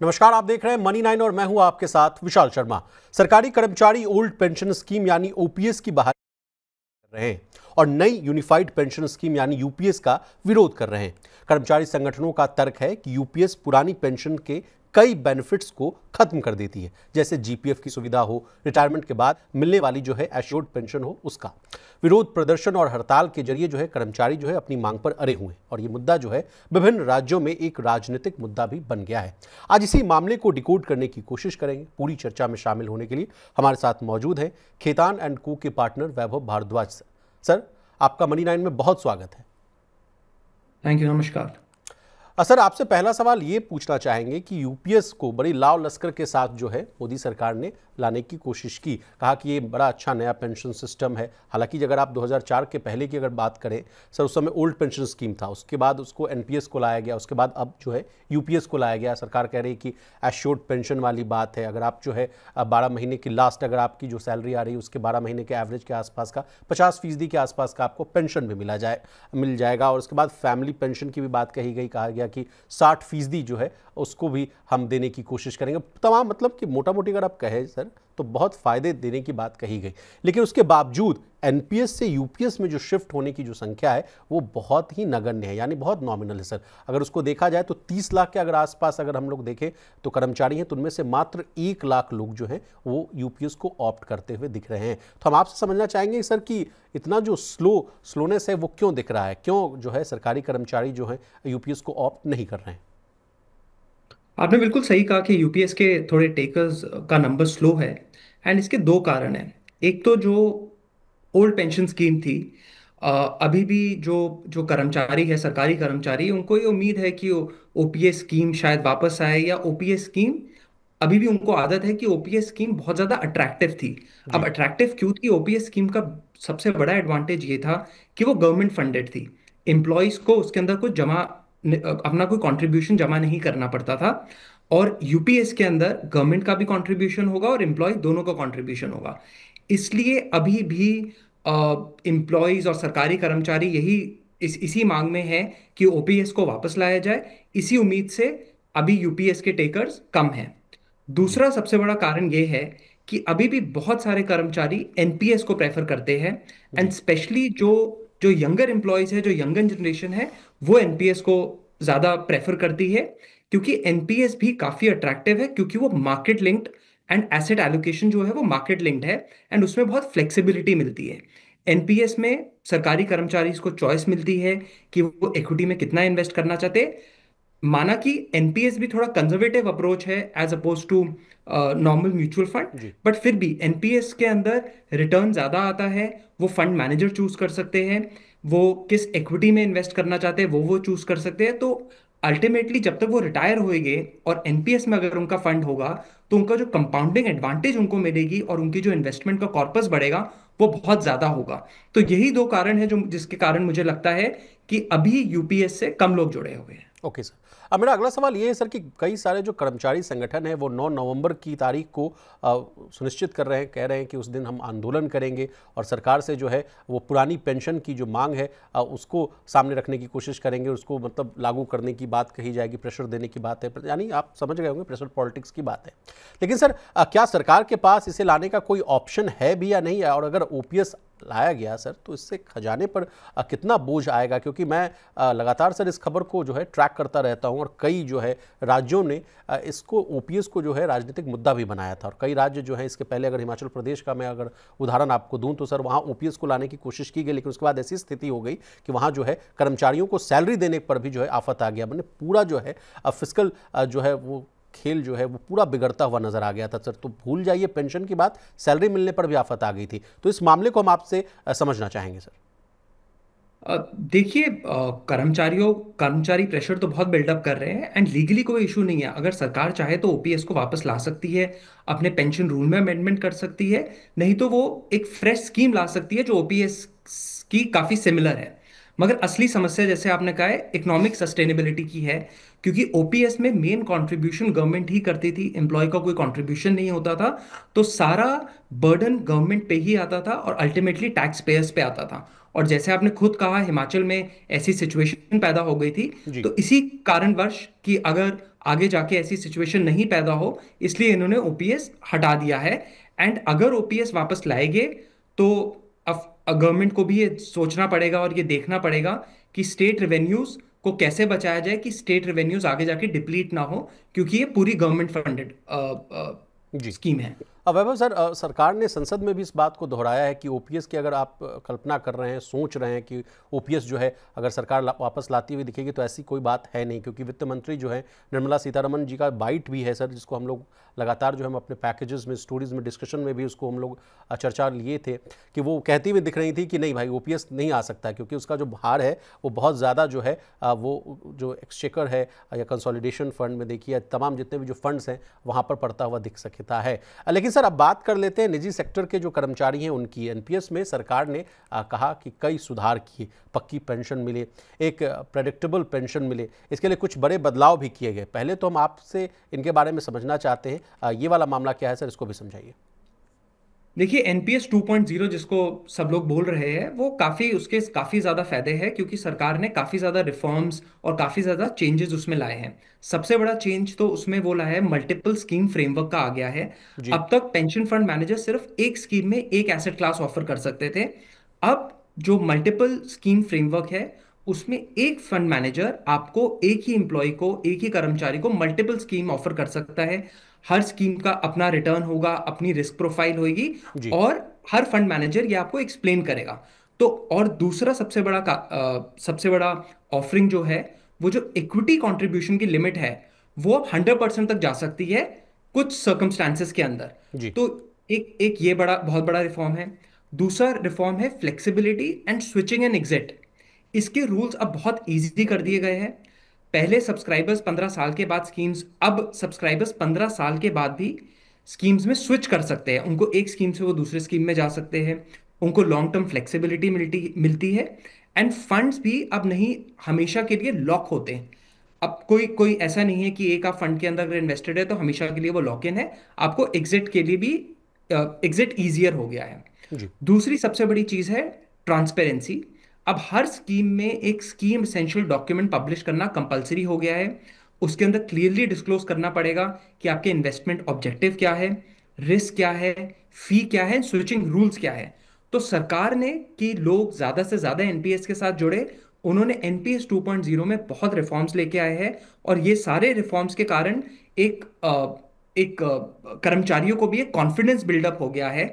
नमस्कार, आप देख रहे हैं मनी 9 और मैं हूं आपके साथ विशाल शर्मा। सरकारी कर्मचारी ओल्ड पेंशन स्कीम यानी ओपीएस की बहाली कर रहे हैं और नई यूनिफाइड पेंशन स्कीम यानी यूपीएस का विरोध कर रहे हैं। कर्मचारी संगठनों का तर्क है कि यूपीएस पुरानी पेंशन के कई बेनिफिट्स को खत्म कर देती है, जैसे जीपीएफ की सुविधा हो, रिटायरमेंट के बाद मिलने वाली जो है एश्योर्ड पेंशन हो, उसका विरोध प्रदर्शन और हड़ताल के जरिए जो है कर्मचारी जो है अपनी मांग पर अड़े हुए हैं और ये मुद्दा जो है विभिन्न राज्यों में एक राजनीतिक मुद्दा भी बन गया है। आज इसी मामले को डिकोड करने की कोशिश करेंगे। पूरी चर्चा में शामिल होने के लिए हमारे साथ मौजूद है खेतान एंड को के पार्टनर वैभव भारद्वाज। सर, आपका मनी 9 में बहुत स्वागत है। Thank you. नमस्कार। सर, आपसे पहला सवाल ये पूछना चाहेंगे कि यूपीएस को बड़ी लाव लश्कर के साथ जो है मोदी सरकार ने लाने की कोशिश की, कहा कि ये बड़ा अच्छा नया पेंशन सिस्टम है। हालांकि अगर आप 2004 के पहले की अगर बात करें सर, उस समय ओल्ड पेंशन स्कीम था, उसके बाद उसको एनपीएस को लाया गया, उसके बाद अब जो है यूपीएस को लाया गया। सरकार कह रही है कि एश्योर्ड पेंशन वाली बात है, अगर आप जो है 12 महीने की लास्ट अगर आपकी जो सैलरी आ रही है उसके 12 महीने के एवरेज के आसपास का 50% के आसपास का आपको पेंशन भी मिल जाएगा। और उसके बाद फैमिली पेंशन की भी बात कही गई, कहा गया कि 60% जो है उसको भी हम देने की कोशिश करेंगे। तमाम मतलब कि मोटा मोटी अगर आप कहें सर तो बहुत फायदे देने की बात कही गई, लेकिन उसके बावजूद एनपीएस से यूपीएस में जो शिफ्ट होने की जो संख्या है वो बहुत ही नगण्य है, यानी बहुत नॉमिनल है। सर, अगर उसको देखा जाए तो 30 लाख के अगर आसपास अगर हम लोग देखें तो कर्मचारी हैं, तो उनमें से मात्र 1 लाख लोग जो हैं वो यूपीएस को ऑप्ट करते हुए दिख रहे हैं। तो हम आपसे समझना चाहेंगे सर कि इतना जो स्लोनेस है वो क्यों दिख रहा है, क्यों जो है सरकारी कर्मचारी जो है यूपीएस को ऑप्ट नहीं कर रहे हैं? आपने बिल्कुल सही कहा कि यूपीएस के थोड़े टेकर्स का नंबर स्लो है। एंड इसके दो कारण हैं। एक तो जो ओल्ड पेंशन स्कीम थी, अभी भी जो जो कर्मचारी है, सरकारी कर्मचारी, उनको ये उम्मीद है कि ओपीएस स्कीम शायद वापस आए, या ओपीएस स्कीम अभी भी उनको आदत है कि ओपीएस स्कीम बहुत ज़्यादा अट्रैक्टिव थी। अब जी। अट्रैक्टिव क्यों थी? ओपीएस स्कीम का सबसे बड़ा एडवांटेज ये था कि वो गवर्नमेंट फंडेड थी। एम्प्लॉयज़ को उसके अंदर कुछ अपना कोई कंट्रीब्यूशन जमा नहीं करना पड़ता था। और यूपीएस के अंदर गवर्नमेंट का भी कंट्रीब्यूशन होगा और एम्प्लॉय दोनों का कंट्रीब्यूशन होगा। इसलिए अभी भी एम्प्लॉयज़ और सरकारी कर्मचारी यही इसी मांग में है कि ओपीएस को वापस लाया जाए। इसी उम्मीद से अभी यूपीएस के टेकर्स कम हैं। जी। दूसरा सबसे बड़ा कारण यह है कि अभी भी बहुत सारे कर्मचारी एनपीएस को प्रेफर करते हैं। And ji. स्पेशली जो जो यंगर एम्प्लॉयज है, जो यंगर जनरेशन है, वो एनपीएस को ज्यादा प्रेफर करती है। क्योंकि एनपीएस भी काफी अट्रैक्टिव है, क्योंकि वो market linked and asset allocation जो है वो मार्केट लिंक्ड है। एंड उसमें बहुत फ्लेक्सिबिलिटी मिलती है। एनपीएस में सरकारी कर्मचारी को चॉइस मिलती है कि वो इक्विटी में कितना इन्वेस्ट करना चाहते हैं। माना कि एनपीएस भी थोड़ा कंजर्वेटिव अप्रोच है as oppose to normal mutual fund, जी। बट फिर भी एनपीएस के अंदर रिटर्न ज्यादा आता है। वो फंड मैनेजर चूज कर सकते हैं, वो किस इक्विटी में इन्वेस्ट करना चाहते हैं वो चूज कर सकते हैं। तो अल्टीमेटली जब तक वो रिटायर होएंगे और एनपीएस में अगर उनका फंड होगा, तो उनका जो कंपाउंडिंग एडवांटेज उनको मिलेगी और उनकी जो इन्वेस्टमेंट का कॉर्पस बढ़ेगा वो बहुत ज्यादा होगा। तो यही दो कारण है जो जिसके कारण मुझे लगता है कि अभी यूपीएस से कम लोग जुड़े हुए हैं। Okay sir. अब मेरा अगला सवाल ये है सर कि कई सारे जो कर्मचारी संगठन हैं वो 9 नवंबर की तारीख को सुनिश्चित कर रहे हैं, कह रहे हैं कि उस दिन हम आंदोलन करेंगे और सरकार से जो है वो पुरानी पेंशन की जो मांग है उसको सामने रखने की कोशिश करेंगे, उसको मतलब लागू करने की बात कही जाएगी, प्रेशर देने की बात है, यानी आप समझ गए होंगे प्रेशर पॉलिटिक्स की बात है। लेकिन सर क्या सरकार के पास इसे लाने का कोई ऑप्शन है भी या नहीं है? और अगर ओपीएस लाया गया सर तो इससे खजाने पर कितना बोझ आएगा? क्योंकि मैं लगातार सर इस खबर को जो है ट्रैक करता रहता हूं और कई जो है राज्यों ने इसको ओपीएस को जो है राजनीतिक मुद्दा भी बनाया था और कई राज्य जो है इसके पहले, अगर हिमाचल प्रदेश का मैं अगर उदाहरण आपको दूं तो सर वहां ओपीएस को लाने की कोशिश की गई, लेकिन उसके बाद ऐसी स्थिति हो गई कि वहां जो है कर्मचारियों को सैलरी देने पर भी जो है आफत आ गया। मैंने पूरा जो है फिस्कल जो है वो खेल जो है वो पूरा बिगड़ता हुआ नजर आ गया था सर। तो भूल जाइए पेंशन की बात, सैलरी मिलने पर भी आफत आ गई थी। तो इस मामले को हम आपसे समझना चाहेंगे सर। देखिए, कर्मचारी प्रेशर तो बहुत बिल्डअप कर रहे हैं। एंड लीगली कोई इशू नहीं है। अगर सरकार चाहे तो ओपीएस को वापस ला सकती है, अपने पेंशन रूल में अमेंडमेंट कर सकती है। नहीं तो वो एक फ्रेश स्कीम ला सकती है जो ओपीएस की काफी सिमिलर है। मगर असली समस्या जैसे आपने कहा है इकोनॉमिक सस्टेनेबिलिटी की है, क्योंकि ओपीएस में मेन कंट्रीब्यूशन गवर्नमेंट ही करती थी, एम्प्लॉय का कोई कंट्रीब्यूशन नहीं होता था। तो सारा बर्डन गवर्नमेंट पे ही आता था और अल्टीमेटली टैक्स पेयर्स पे आता था। और जैसे आपने खुद कहा, हिमाचल में ऐसी सिचुएशन पैदा हो गई थी। जी। तो इसी कारणवश कि अगर आगे जाके ऐसी सिचुएशन नहीं पैदा हो, इसलिए इन्होंने ओपीएस हटा दिया है। एंड अगर ओपीएस वापस लाएंगे तो गवर्नमेंट को भी ये सोचना पड़ेगा और ये देखना पड़ेगा कि स्टेट रेवेन्यूज को कैसे बचाया जाए, कि स्टेट रेवेन्यूज आगे जाके डिप्लीट ना हो, क्योंकि ये पूरी गवर्नमेंट फंडेड जी। स्कीम है। अब वैभव सर, सरकार ने संसद में भी इस बात को दोहराया है कि ओपीएस की अगर आप कल्पना कर रहे हैं, सोच रहे हैं कि ओपीएस जो है अगर सरकार वापस लाती हुई दिखेगी, तो ऐसी कोई बात है नहीं, क्योंकि वित्त मंत्री जो है निर्मला सीतारमण जी का बाइट भी है सर, जिसको हम लोग लगातार जो हम अपने पैकेजेस में, स्टोरीज में, डिस्कशन में भी उसको हम लोग चर्चा लिए थे, कि वो कहती हुई दिख रही थी कि नहीं भाई, ओपीएस नहीं आ सकता, क्योंकि उसका जो भार है वो बहुत ज़्यादा जो है वो जो एक्सचेकर है या कंसोलिडेशन फंड में देखिए, तमाम जितने भी जो फंड्स हैं वहाँ पर पड़ता हुआ दिख सकता है। लेकिन सर अब बात कर लेते हैं निजी सेक्टर के जो कर्मचारी हैं उनकी। एनपीएस में सरकार ने कहा कि कई सुधार किए, पक्की पेंशन मिले, एक प्रेडिक्टेबल पेंशन मिले, इसके लिए कुछ बड़े बदलाव भी किए गए। पहले तो हम आपसे इनके बारे में समझना चाहते हैं, ये वाला मामला क्या है सर, इसको भी समझाइए। देखिए, एनपीएस 2.0 जिसको सब लोग बोल रहे हैं, वो काफी उसके काफी ज्यादा फायदे हैं, क्योंकि सरकार ने काफी ज्यादा रिफॉर्म्स और काफी ज्यादा चेंजेस उसमें लाए हैं। सबसे बड़ा चेंज तो उसमें वो लाया है, मल्टीपल स्कीम फ्रेमवर्क का आ गया है। जी। अब तक पेंशन फंड मैनेजर सिर्फ एक स्कीम में एक एसेट क्लास ऑफर कर सकते थे। अब जो मल्टीपल स्कीम फ्रेमवर्क है, उसमें एक फंड मैनेजर आपको, एक ही एम्प्लॉय को, एक ही कर्मचारी को मल्टीपल स्कीम ऑफर कर सकता है। हर स्कीम का अपना रिटर्न होगा, अपनी रिस्क प्रोफाइल होगी, जी। और हर फंड मैनेजर ये आपको एक्सप्लेन करेगा। तो और दूसरा सबसे बड़ा ऑफरिंग जो है, वो जो इक्विटी कंट्रीब्यूशन की लिमिट है, वो अब 100% तक जा सकती है कुछ सर्कमस्टांसेस के अंदर। जी। तो एक एक ये बहुत बड़ा रिफॉर्म है। दूसरा रिफॉर्म है flexibility and switching and exit. इसके रूल्स अब बहुत इजी कर दिए गए हैं। पहले सब्सक्राइबर्स 15 साल के बाद स्कीम्स, अब सब्सक्राइबर्स 15 साल के बाद भी स्कीम्स में स्विच कर सकते हैं। उनको एक स्कीम से वो दूसरे स्कीम में जा सकते हैं। उनको लॉन्ग टर्म फ्लेक्सिबिलिटी मिलती मिलती है। एंड फंड्स भी अब नहीं हमेशा के लिए लॉक होते हैं। अब कोई कोई ऐसा नहीं है कि एक आप फंड के अंदर अगर इन्वेस्टेड है तो हमेशा के लिए वो लॉक इन है। आपको एग्जिट के लिए भी एग्जिट ईजियर हो गया है। जी। दूसरी सबसे बड़ी चीज है ट्रांसपेरेंसी। अब हर स्कीम में एक स्कीम एसेंशियल डॉक्यूमेंट पब्लिश करना कंपलसरी हो गया है। उसके अंदर क्लियरली डिस्क्लोज करना पड़ेगा कि आपके इन्वेस्टमेंट ऑब्जेक्टिव क्या है, रिस्क क्या है, फी क्या है, स्विचिंग रूल्स क्या है। तो सरकार ने कि लोग ज्यादा से ज्यादा एनपीएस के साथ जुड़े, उन्होंने एनपीएस 2.0 में बहुत रिफॉर्म्स लेके आए हैं। और ये सारे रिफॉर्म्स के कारण कर्मचारियों को भी एक कॉन्फिडेंस बिल्डअप हो गया है।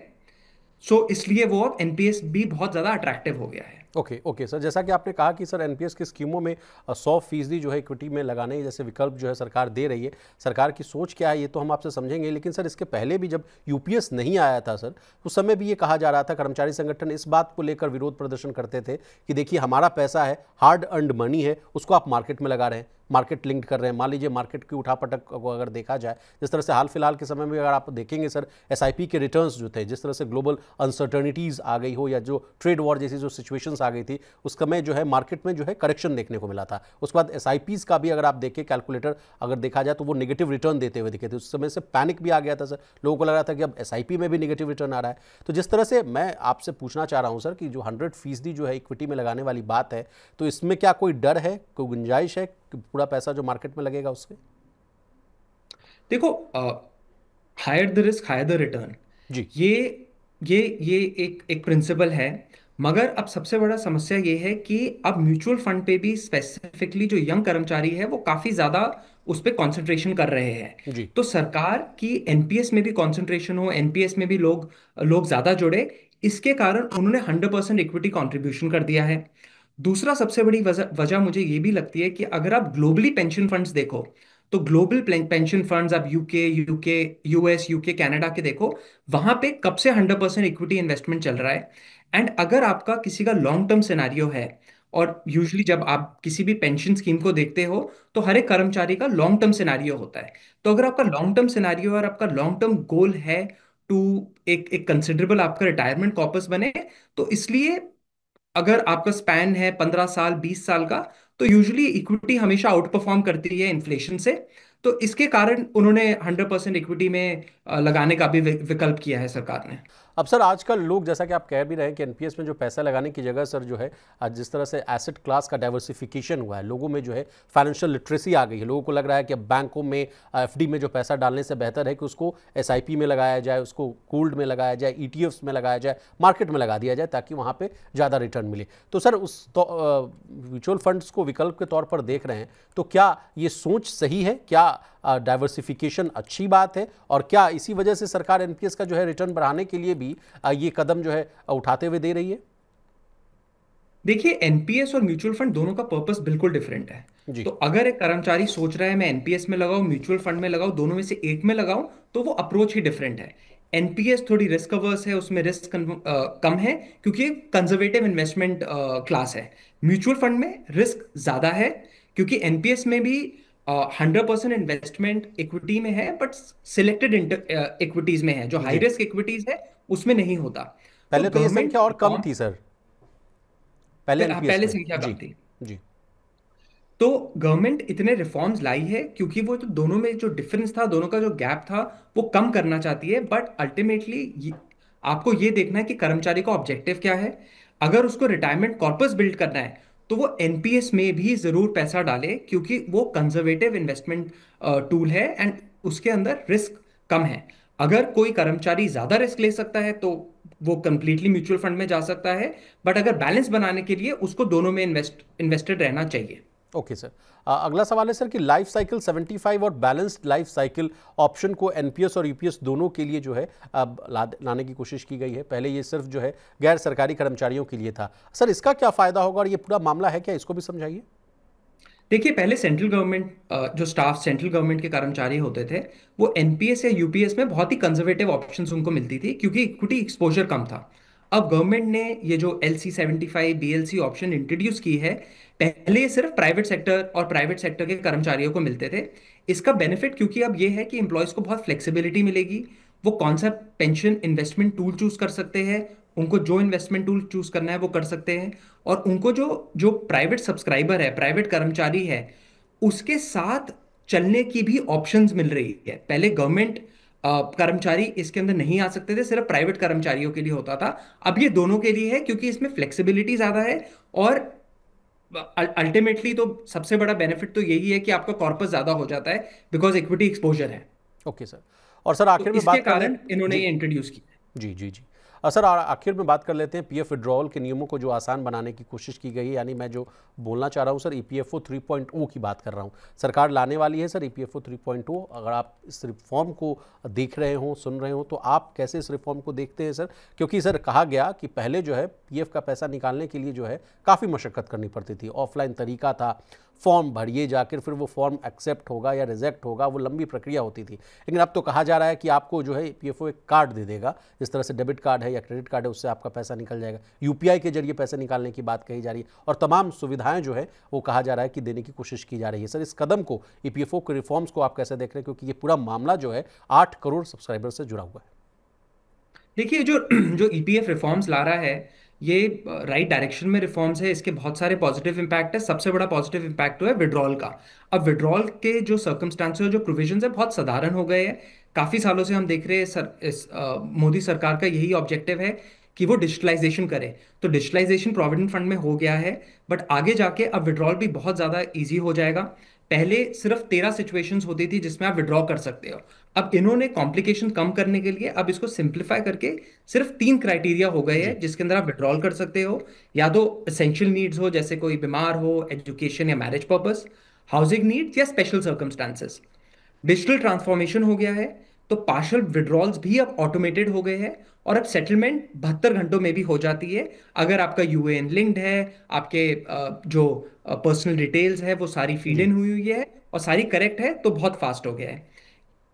सो इसलिए वो अब एनपीएस भी बहुत ज्यादा अट्रैक्टिव हो गया है। ओके ओके सर, जैसा कि आपने कहा कि सर एनपीएस की स्कीमों में 100% जो है इक्विटी में लगाने जैसे विकल्प जो है सरकार दे रही है, सरकार की सोच क्या है ये तो हम आपसे समझेंगे। लेकिन सर इसके पहले भी जब यूपीएस नहीं आया था सर, उस समय भी ये कहा जा रहा था, कर्मचारी संगठन इस बात को लेकर विरोध प्रदर्शन करते थे कि देखिए हमारा पैसा है, हार्ड अर्नड मनी है, उसको आप मार्केट में लगा रहे हैं, मार्केट लिंक्ड कर रहे हैं। मान लीजिए मार्केट की उठापटक को अगर देखा जाए, जिस तरह से हाल फिलहाल के समय में अगर आप देखेंगे सर, एसआईपी के रिटर्न्स जो थे, जिस तरह से ग्लोबल अनसर्टनिटीज़ आ गई हो या जो ट्रेड वॉर जैसी जो सिचुएशंस आ गई थी, उस समय जो है मार्केट में जो है करेक्शन देखने को मिला था। उसके बाद एसआईपीज़ का भी अगर आप देखें कैलकुलेटर अगर देखा जाए तो वो नेगेटिव रिटर्न देते हुए दिखे थे। उस समय से पैनिक भी आ गया था सर, लोगों को लग रहा था कि अब एसआईपी में भी नेगेटिव रिटर्न आ रहा है। तो जिस तरह से मैं आपसे पूछना चाह रहा हूं सर कि जो 100% जो है इक्विटी में लगाने वाली बात है, तो इसमें क्या कोई डर है, कोई गुंजाइश है कि पूरा पैसा जो मार्केट में लगेगा उसके? देखो, higher the risk higher the return, जी। ये ये एक एक प्रिंसिपल है। मगर अब सबसे बड़ा समस्या ये है कि अब म्यूचुअल फंड पे भी स्पेसिफिकली जो यंग कर्मचारी है वो काफी ज्यादा उस पर कंसंट्रेशन कर रहे हैं। जी। तो सरकार की एनपीएस में भी कंसंट्रेशन हो, एनपीएस में भी लोग लोग ज्यादा जुड़े, इसके कारण उन्होंने 100% इक्विटी कंट्रीब्यूशन कर दिया है। दूसरा सबसे बड़ी वजह वजह मुझे ये भी लगती है कि अगर आप ग्लोबली पेंशन फंड्स देखो, तो ग्लोबल पेंशन फंड्स आप UK UK US UK Canada के देखो, वहां पे कब से 100% इक्विटी इन्वेस्टमेंट चल रहा है। एंड अगर आपका किसी का लॉन्ग टर्म सिनेरियो है, और यूजुअली जब आप किसी भी पेंशन स्कीम को देखते हो तो हर एक कर्मचारी का लॉन्ग टर्म सिनेरियो होता है। तो अगर आपका लॉन्ग टर्म सिनेरियो और आपका लॉन्ग टर्म गोल है टू एक एक कंसिडरेबल आपका रिटायरमेंट कॉर्पस बने, तो इसलिए अगर आपका स्पैन है 15 साल 20 साल का, तो यूजुअली इक्विटी हमेशा आउट परफॉर्म करती है इन्फ्लेशन से। तो इसके कारण उन्होंने 100% इक्विटी में लगाने का भी विकल्प किया है सरकार ने। अब सर आजकल लोग, जैसा कि आप कह भी रहे हैं कि एनपीएस में जो पैसा लगाने की जगह सर जो है, आज जिस तरह से एसेट क्लास का डाइवर्सिफिकेशन हुआ है, लोगों में जो है फाइनेंशियल लिटरेसी आ गई है, लोगों को लग रहा है कि अब बैंकों में एफडी में जो पैसा डालने से बेहतर है कि उसको एसआईपी में लगाया जाए, उसको गोल्ड में लगाया जाए, ईटीएफ्स में लगाया जाए, मार्केट में लगा दिया जाए, ताकि वहाँ पर ज़्यादा रिटर्न मिले। तो सर उस म्यूचुअल फंड्स को विकल्प के तौर पर देख रहे हैं, तो क्या ये सोच सही है? क्या डाइवर्सिफिकेशन अच्छी बात है? और क्या इसी वजह से सरकार एनपीएस का जो है रिटर्न बढ़ाने के लिए भी ये कदम जो है उठाते हुए दे रही है? देखिए, एनपीएस और म्यूचुअल फंड दोनों का पर्पस बिल्कुल डिफरेंट है। जी। तो अगर एक कर्मचारी सोच रहा है मैं एनपीएस में लगाऊं, म्यूचुअल फंड में लगाऊं, दोनों में से एक में लगाऊं, तो वो अप्रोच ही डिफरेंट है। एनपीएस थोड़ी रिस्क अवर्स है, उसमें रिस्क कम है, क्योंकि एक कंजर्वेटिव इन्वेस्टमेंट क्लास है। म्यूचुअल फंड में रिस्क ज्यादा है, क्योंकि एनपीएस में भी 100% इन्वेस्टमेंट इक्विटी में है, बट सिलेक्टेड इक्विटीज में है। जो हाई जी। रिस्क इक्विटीज है उसमें नहीं होता। तो पहले तो ये गवर्नमेंट संख्या और कम रिफॉर्म, थी सर, पहले एनपीएस पहले में। संख्या कम जी। थी। जी। तो गवर्नमेंट इतने रिफॉर्म्स लाई है क्योंकि वो तो दोनों में जो डिफरेंस था, दोनों का जो गैप था, वो कम करना चाहती है। बट अल्टीमेटली आपको ये देखना है कि कर्मचारी का ऑब्जेक्टिव क्या है। अगर उसको रिटायरमेंट कॉर्पस बिल्ड करना है, तो वो एनपीएस में भी जरूर पैसा डाले, क्योंकि वो कंजर्वेटिव इन्वेस्टमेंट टूल है एंड उसके अंदर रिस्क कम है। अगर कोई कर्मचारी ज्यादा रिस्क ले सकता है, तो वो कंप्लीटली म्यूचुअल फंड में जा सकता है। बट अगर बैलेंस बनाने के लिए उसको दोनों में इन्वेस्टेड रहना चाहिए। Okay sir. अगला सवाल है सर कि लाइफ साइकिल 75 और बैलेंस्ड लाइफ साइकिल ऑप्शन को एनपीएस और ईपीएस दोनों के लिए जो है अब लाने की कोशिश की गई है। पहले ये सिर्फ जो है गैर सरकारी कर्मचारियों के लिए था। सर इसका क्या फायदा होगा और ये पूरा मामला है क्या, इसको भी समझाइए। देखिए, पहले सेंट्रल गवर्नमेंट जो स्टाफ सेंट्रल गवर्नमेंट के कर्मचारी होते थे, वो एनपीएस या यूपीएस में बहुत ही कंजर्वेटिव ऑप्शंस उनको मिलती थी, क्योंकि इक्विटी एक्सपोजर कम था। अब गवर्नमेंट ने ये जो LC75 बीएलसी ऑप्शन इंट्रोड्यूस की है, पहले ये सिर्फ प्राइवेट सेक्टर और प्राइवेट सेक्टर के कर्मचारियों को मिलते थे। इसका बेनिफिट क्योंकि अब ये है कि एम्प्लॉयज को बहुत फ्लेक्सिबिलिटी मिलेगी। वो कौन सा पेंशन इन्वेस्टमेंट टूल चूज कर सकते हैं, उनको जो इन्वेस्टमेंट टूल चूज करना है वो कर सकते हैं। और उनको जो जो प्राइवेट सब्सक्राइबर है, प्राइवेट कर्मचारी है, उसके साथ चलने की भी ऑप्शंस मिल रही है। पहले गवर्नमेंट कर्मचारी इसके अंदर नहीं आ सकते थे, सिर्फ प्राइवेट कर्मचारियों के लिए होता था। अब ये दोनों के लिए है, क्योंकि इसमें फ्लेक्सिबिलिटी ज्यादा है। और अल्टीमेटली तो सबसे बड़ा बेनिफिट तो यही है कि आपका कॉर्पस ज्यादा हो जाता है, बिकॉज इक्विटी एक्सपोजर है। Okay sir. और सर तो आखिर में इसके बात कर ले। कारण इन्होंने जी। ये इंट्रोड्यूस किया। जी जी जी। सर आखिर में बात कर लेते हैं पीएफ विड्रॉल के नियमों को जो आसान बनाने की कोशिश की गई है। यानी मैं जो बोलना चाह रहा हूं सर, ईपीएफओ 3.0 की बात कर रहा हूं। सरकार लाने वाली है सर ईपीएफओ 3.0। अगर आप इस रिफॉर्म को देख रहे हो, सुन रहे हो, तो आप कैसे इस रिफॉर्म को देखते हैं सर? क्योंकि सर कहा गया कि पहले जो है पीएफ का पैसा निकालने के लिए जो है काफ़ी मशक्कत करनी पड़ती थी, ऑफलाइन तरीका था, फॉर्म भरिए जाकर फिर वो फॉर्म एक्सेप्ट होगा या रिजेक्ट होगा, वो लंबी प्रक्रिया होती थी। लेकिन अब तो कहा जा रहा है कि आपको जो है पीएफओ एक कार्ड दे देगा, जिस तरह से डेबिट कार्ड है या क्रेडिट कार्ड है, उससे आपका पैसा निकल जाएगा। यूपीआई के जरिए पैसे निकालने की बात कही जा रही है और तमाम सुविधाएं जो है वो कहा जा रहा है कि देने की कोशिश की जा रही है। सर इस कदम को, ईपीएफओ के रिफॉर्म्स को आप कैसे देख रहे हैं, क्योंकि ये पूरा मामला जो है 8 करोड़ सब्सक्राइबर से जुड़ा हुआ है? देखिए, जो जो ईपीएफ रिफॉर्म्स ला रहा है, ये राइट डायरेक्शन में रिफॉर्म्स है। इसके बहुत सारे पॉजिटिव इम्पैक्ट है। सबसे बड़ा पॉजिटिव इम्पैक्ट तो है विड्रॉल का। अब विड्रॉल के जो सर्कमस्टांसेस, जो प्रोविजंस है, बहुत साधारण हो गए हैं। काफी सालों से हम देख रहे हैं मोदी सरकार का यही ऑब्जेक्टिव है कि वो डिजिटलाइजेशन करे। तो डिजिटलाइजेशन प्रोविडेंट फंड में हो गया है, बट आगे जाके अब विड्रॉल भी बहुत ज्यादा इजी हो जाएगा। पहले सिर्फ 13 सिचुएशंस होती थी जिसमें आप विड्रॉ कर सकते हो। अब इन्होंने कॉम्प्लिकेशन कम करने के लिए अब इसको सिंप्लीफाई करके सिर्फ 3 क्राइटेरिया हो गए हैं जी। जिसके अंदर आप विड्रॉल कर सकते हो। या तो एसेंशियल नीड्स हो, जैसे कोई बीमार हो, एजुकेशन या मैरिज पर्पस, हाउसिंग नीड्स या स्पेशल सर्कमस्टांसेस। डिजिटल ट्रांसफॉर्मेशन हो गया है, तो पार्शियल विड्रॉल्स भी अब ऑटोमेटेड हो गए हैं। और अब सेटलमेंट 72 घंटों में भी हो जाती है। अगर आपका यूएएन लिंक्ड है, आपके जो पर्सनल डिटेल्स है वो सारी फीड जी। इन हुई हुई है और सारी करेक्ट है, तो बहुत फास्ट हो गया है।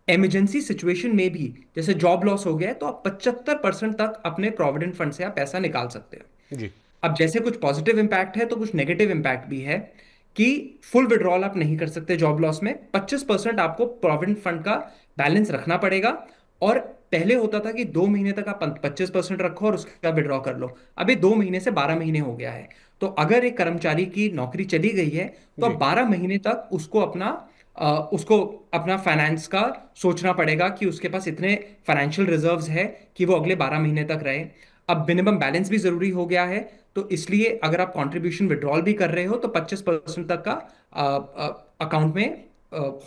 इमरजेंसी सिचुएशन में भी, जैसे जॉब लॉस हो गया है, तो आप 75% तक अपने प्रोविडेंट फंड से आप पैसा निकाल सकते हो। जी। अब जैसे कुछ पॉजिटिव इंपैक्ट है, तो कुछ नेगेटिव इंपैक्ट भी है कि फुल विड्रॉल आप नहीं कर सकते जॉब लॉस में। 25% आपको प्रोविडेंट फंड का बैलेंस रखना पड़ेगा। और पहले होता था कि 2 महीने तक आप 25% रखो और उसका विड्रॉ कर लो। अब ये 2 महीने से 12 महीने हो गया है। तो अगर एक कर्मचारी की नौकरी चली गई है तो जी। अब 12 महीने तक उसको अपना फाइनेंस का सोचना पड़ेगा कि उसके पास इतने फाइनेंशियल रिजर्व्स है कि वो अगले 12 महीने तक रहे। अब मिनिमम बैलेंस भी जरूरी हो गया है, तो इसलिए अगर आप कंट्रीब्यूशन विड्रॉल भी कर रहे हो तो 25% तक का अकाउंट में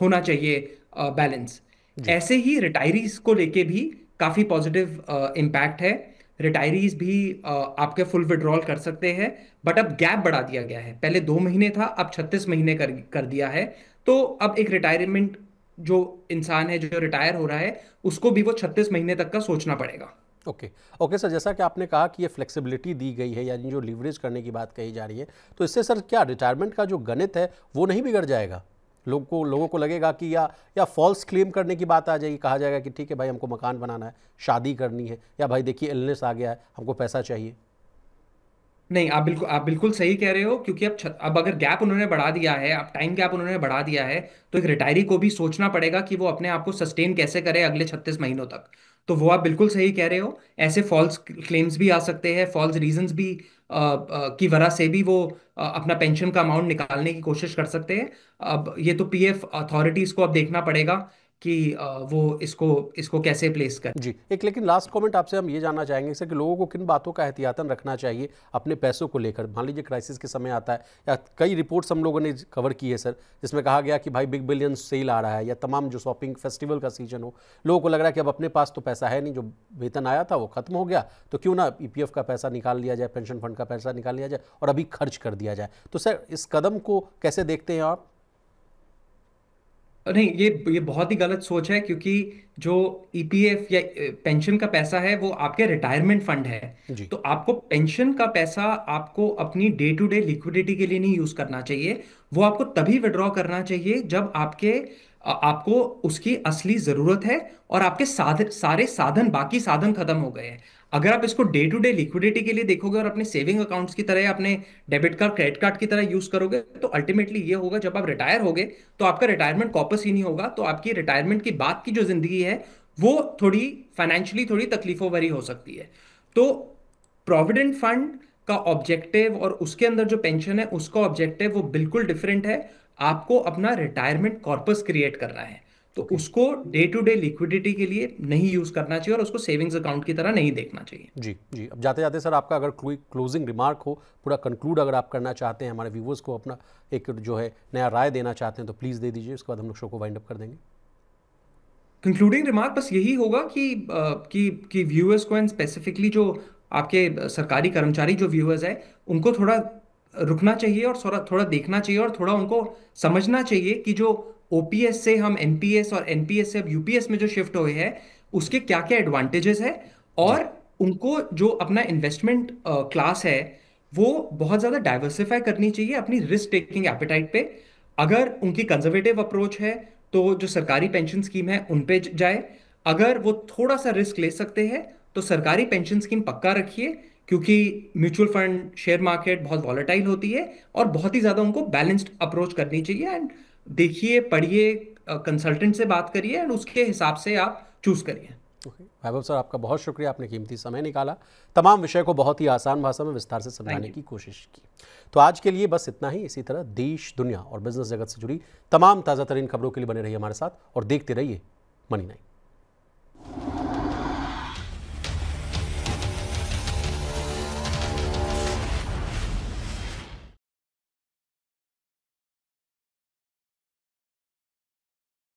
होना चाहिए बैलेंस। जी। ऐसे ही रिटायरीज को लेके भी काफी पॉजिटिव इम्पैक्ट है। रिटायरीज भी आपके फुल विड्रॉल कर सकते हैं, बट अब गैप बढ़ा दिया गया है। पहले 2 महीने था, अब 36 महीने कर दिया है। तो अब एक रिटायरमेंट, जो इंसान है जो रिटायर हो रहा है, उसको भी वो 36 महीने तक का सोचना पड़ेगा। ओके। ओके सर, जैसा कि आपने कहा कि ये फ्लेक्सिबिलिटी दी गई है, यानी जो लीवरेज करने की बात कही जा रही है, तो इससे सर क्या रिटायरमेंट का जो गणित है वो नहीं बिगड़ जाएगा? लोगों को लगेगा कि या फॉल्स क्लेम करने की बात आ जाएगी, कहा जाएगा कि ठीक है भाई हमको मकान बनाना है, शादी करनी है, या भाई देखिए इलनेस आ गया है, हमको पैसा चाहिए। नहीं, आप बिल्कुल सही कह रहे हो, क्योंकि अब अगर गैप उन्होंने बढ़ा दिया है, अब टाइम गैप उन्होंने बढ़ा दिया है, तो एक रिटायरी को भी सोचना पड़ेगा कि वो अपने आप को सस्टेन कैसे करे अगले 36 महीनों तक। तो वो आप बिल्कुल सही कह रहे हो। ऐसे फॉल्स क्लेम्स भी आ सकते हैं, फॉल्स रीजंस भी की वजह से भी वो अपना पेंशन का अमाउंट निकालने की कोशिश कर सकते हैं। अब ये तो पीएफ अथॉरिटीज को अब देखना पड़ेगा कि वो इसको इसको कैसे प्लेस करें। जी, एक लेकिन लास्ट कमेंट आपसे हम ये जानना चाहेंगे सर कि लोगों को किन बातों का एहतियातन रखना चाहिए अपने पैसों को लेकर? मान लीजिए क्राइसिस के समय आता है, या कई रिपोर्ट्स हम लोगों ने कवर की है सर, जिसमें कहा गया कि भाई बिग बिलियन सेल आ रहा है, या तमाम जो शॉपिंग फेस्टिवल का सीजन हो, लोगों को लग रहा है कि अब अपने पास तो पैसा है नहीं, जो वेतन आया था वो खत्म हो गया, तो क्यों ना ईपीएफ का पैसा निकाल लिया जाए, पेंशन फंड का पैसा निकाल लिया जाए और अभी खर्च कर दिया जाए। तो सर इस कदम को कैसे देखते हैं आप? नहीं, ये बहुत ही गलत सोच है, क्योंकि जो ईपीएफ या पेंशन का पैसा है वो आपके रिटायरमेंट फंड है। जी। तो आपको पेंशन का पैसा आपको अपनी डे टू डे लिक्विडिटी के लिए नहीं यूज करना चाहिए। वो आपको तभी विड्रॉ करना चाहिए जब आपको उसकी असली जरूरत है और आपके सारे साधन, बाकी साधन खत्म हो गए हैं। अगर आप इसको डे टू डे लिक्विडिटी के लिए देखोगे और अपने सेविंग अकाउंट्स की तरह, अपने डेबिट कार्ड क्रेडिट कार्ड की तरह यूज करोगे, तो अल्टीमेटली ये होगा, जब आप रिटायर होगे तो आपका रिटायरमेंट कॉर्पस ही नहीं होगा। तो आपकी रिटायरमेंट की बाद की जो जिंदगी है वो थोड़ी फाइनेंशियली थोड़ी तकलीफों भरी हो सकती है। तो प्रोविडेंट फंड का ऑब्जेक्टिव और उसके अंदर जो पेंशन है उसका ऑब्जेक्टिव वो बिल्कुल डिफरेंट है। आपको अपना रिटायरमेंट कॉर्पस क्रिएट करना है, तो ओके। उसको डे टू डे लिक्विडिटी के लिए नहीं यूज करना चाहिए और उसको सेविंग्स अकाउंट की तरह नहीं देखना चाहिए। जी। जी, अब जाते जाते सर आपका अगर कोई क्लोजिंग रिमार्क हो, पूरा कंक्लूड अगर आप करना चाहते हैं, हमारे व्यूवर्स को अपना एक जो है नया राय देना चाहते हैं, तो प्लीज़ दे दीजिए, उसके बाद हम लोग शो को वाइंड अप कर देंगे। कंक्लूडिंग रिमार्क बस यही होगा कि व्यूअर्स को, एंड स्पेसिफिकली जो आपके सरकारी कर्मचारी जो व्यूअर्स है, उनको थोड़ा रुकना चाहिए और थोड़ा थोड़ा देखना चाहिए और थोड़ा उनको समझना चाहिए कि जो ओपीएस से हम एनपीएस और एनपीएस से अब यूपीएस में जो शिफ्ट हुए हैं, उसके क्या क्या एडवांटेजेस है। जी। और उनको जो अपना इन्वेस्टमेंट क्लास है वो बहुत ज़्यादा डाइवर्सिफाई करनी चाहिए अपनी रिस्क टेकिंग एपेटाइट पे। अगर उनकी कंजर्वेटिव अप्रोच है तो जो सरकारी पेंशन स्कीम है उन पे जाए। अगर वो थोड़ा सा रिस्क ले सकते हैं तो सरकारी पेंशन स्कीम पक्का रखिए, क्योंकि म्यूचुअल फंड, शेयर मार्केट बहुत वॉलेटाइल होती है, और बहुत ही ज्यादा उनको बैलेंस्ड अप्रोच करनी चाहिए। एंड देखिए, पढ़िए, कंसल्टेंट से बात करिए एंड उसके हिसाब से आप चूज करिए। ओके वैभव सर, आपका बहुत शुक्रिया, आपने कीमती समय निकाला, तमाम विषय को बहुत ही आसान भाषा में विस्तार से थैंक समझाने यू। की कोशिश की। तो आज के लिए बस इतना ही। इसी तरह देश, दुनिया और बिजनेस जगत से जुड़ी तमाम ताज़ा तरीन खबरों के लिए बने रहिए हमारे साथ और देखते रहिए मनी 9।